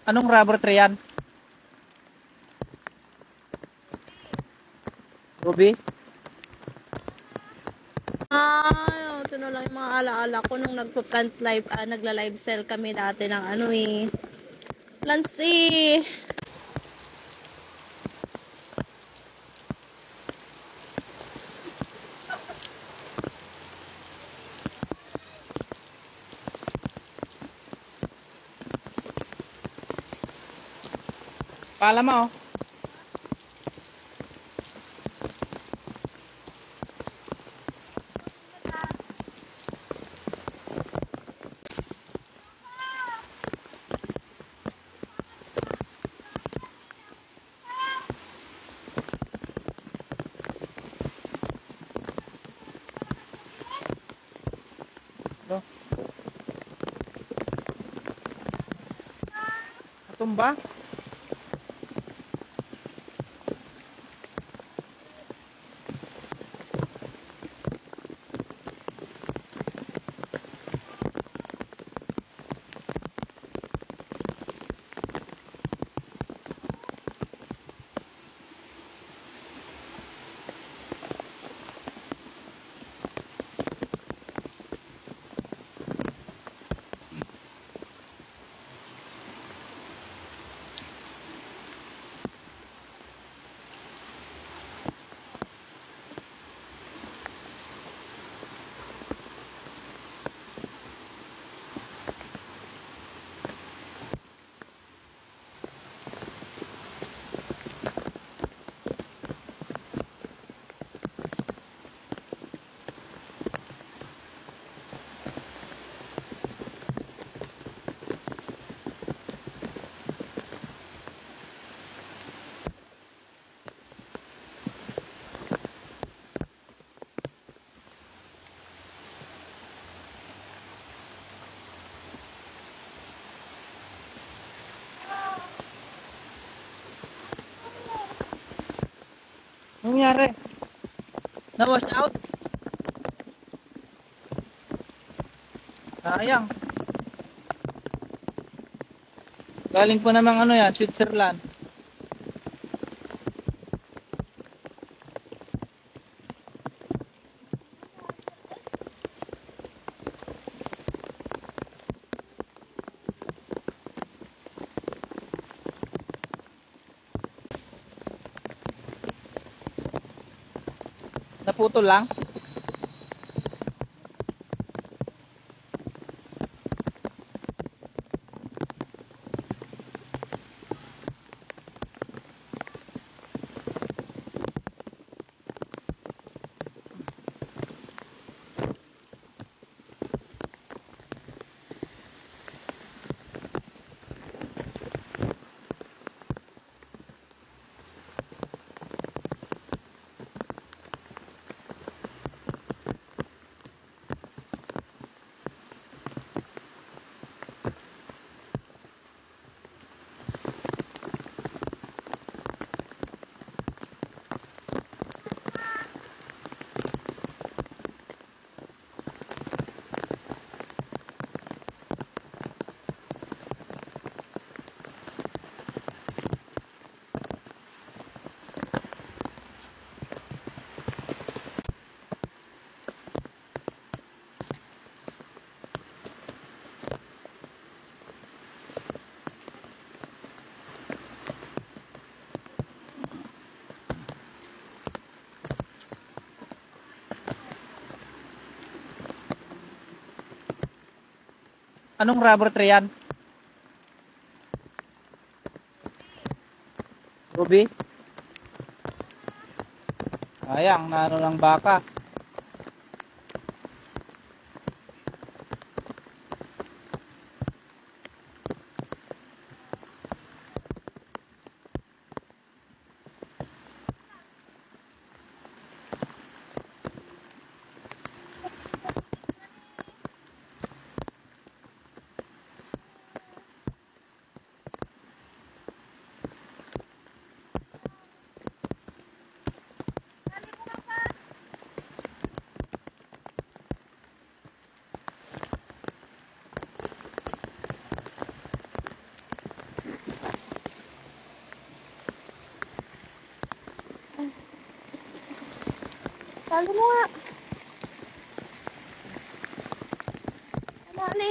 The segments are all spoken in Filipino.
Anong rubber tree yan? Ruby? Ito na lang yung mga alaala ko nung nagpo-plant live, nagla-live sell kami dati ng plants eh. Pala mo oh. No? Tumba? Anong nangyari? Na-wash out? Sayang. Galing po namang ano yan, Switzerland. Naputol lang. Anong rubber tree yan? Ruby? Sayang, na ano lang baka. Talo mo nga. Mali.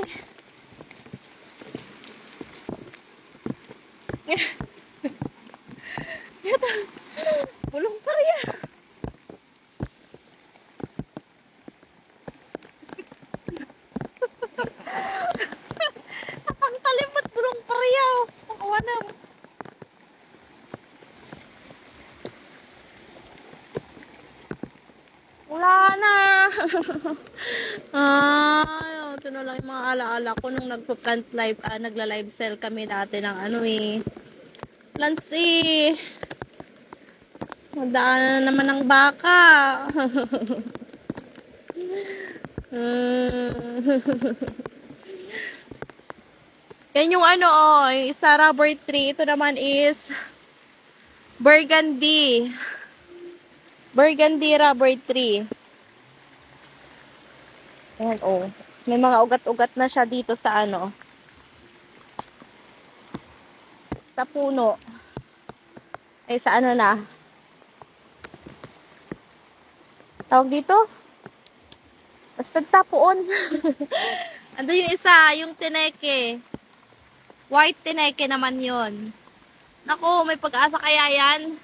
Ito. Bulong pa rin. Ang kalimot bulong pa rin. Pakawa na. Wala na. Ito na lang yung mga alaala ko nung nagpo-plant live, nagla-live sell kami dati ng ano eh. Plants eh. Magdaan na naman ng baka. Yan yung ano oh, yung isa rubber tree. Ito naman is burgundy. Burgundy rubber tree. Ayan, oh. May mga ugat-ugat na siya dito sa ano. Sa puno. Ay, sa ano na. Tawag dito? Basta tapuon. Ando yung isa, yung tineke. White tineke naman yon. Naku, may pag-asa kaya yan.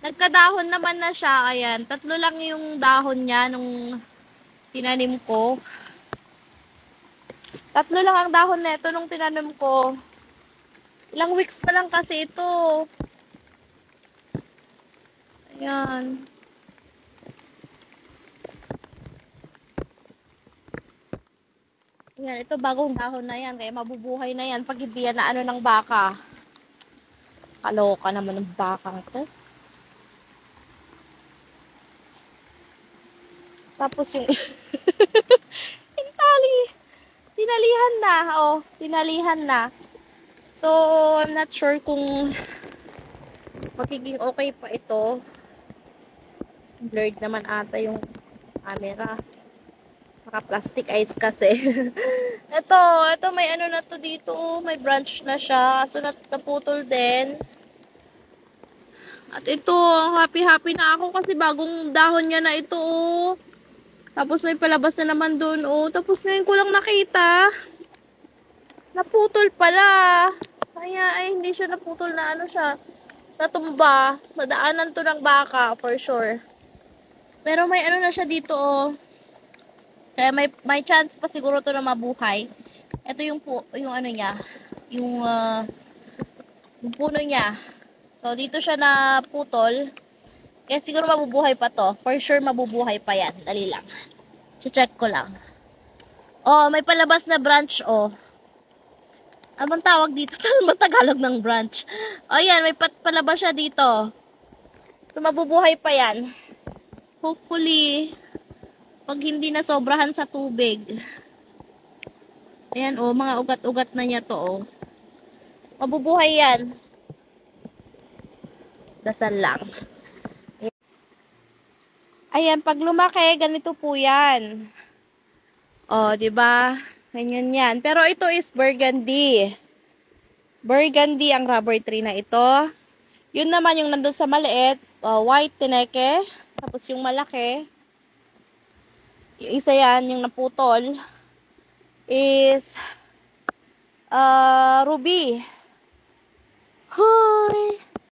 Nagkadahon naman na siya. Ayan, 3 lang yung dahon niya nung tinanim ko. 3 lang ang dahon nito nung tinanim ko. Ilang weeks pa lang kasi ito. Ayan. Ayan, ito bagong dahon na yan. Kaya mabubuhay na yan pag hindi yan na ano ng baka. Kaloka naman ng baka ito. Tapos yung yung tali. Tinalihan na. Oh, tinalihan na. So, I'm not sure kung magiging okay pa ito. Blurred naman ata yung camera. Naka-plastic eyes kasi. ito may ano na to dito. May branch na siya. So, naputol din. At ito, happy-happy na ako kasi bagong dahon niya na ito. Oh. Tapos may palabas na naman dun. Oh. Tapos ngayon ko lang nakita. Naputol pala. Kaya ay hindi siya naputol na ano siya. Natumba. Nadaanan to ng baka for sure. Pero may ano na siya dito oh. Kaya may chance pa siguro to na mabuhay. Ito yung ano niya. Yung puno niya. So dito siya na putol. Kaya siguro mabubuhay pa to. For sure mabubuhay pa yan. Dali lang. Check ko lang. Oh, may palabas na branch oh. Anong tawag dito? Anong Tagalog ng branch? O yan, may palabas siya dito. So, mabubuhay pa yan. Hopefully, pag hindi na sobrahan sa tubig. Ayan, oh, mga ugat-ugat na niya to, oh. Mabubuhay yan. Dasal lang. Ayan, pag lumaki, ganito po yan. Oh, diba? Ganyan yan. Pero ito is burgundy. Burgundy ang rubber tree na ito. Yun naman yung nandun sa maliit, white tineke. Tapos yung malaki, yung isa yan, yung naputol, is ruby.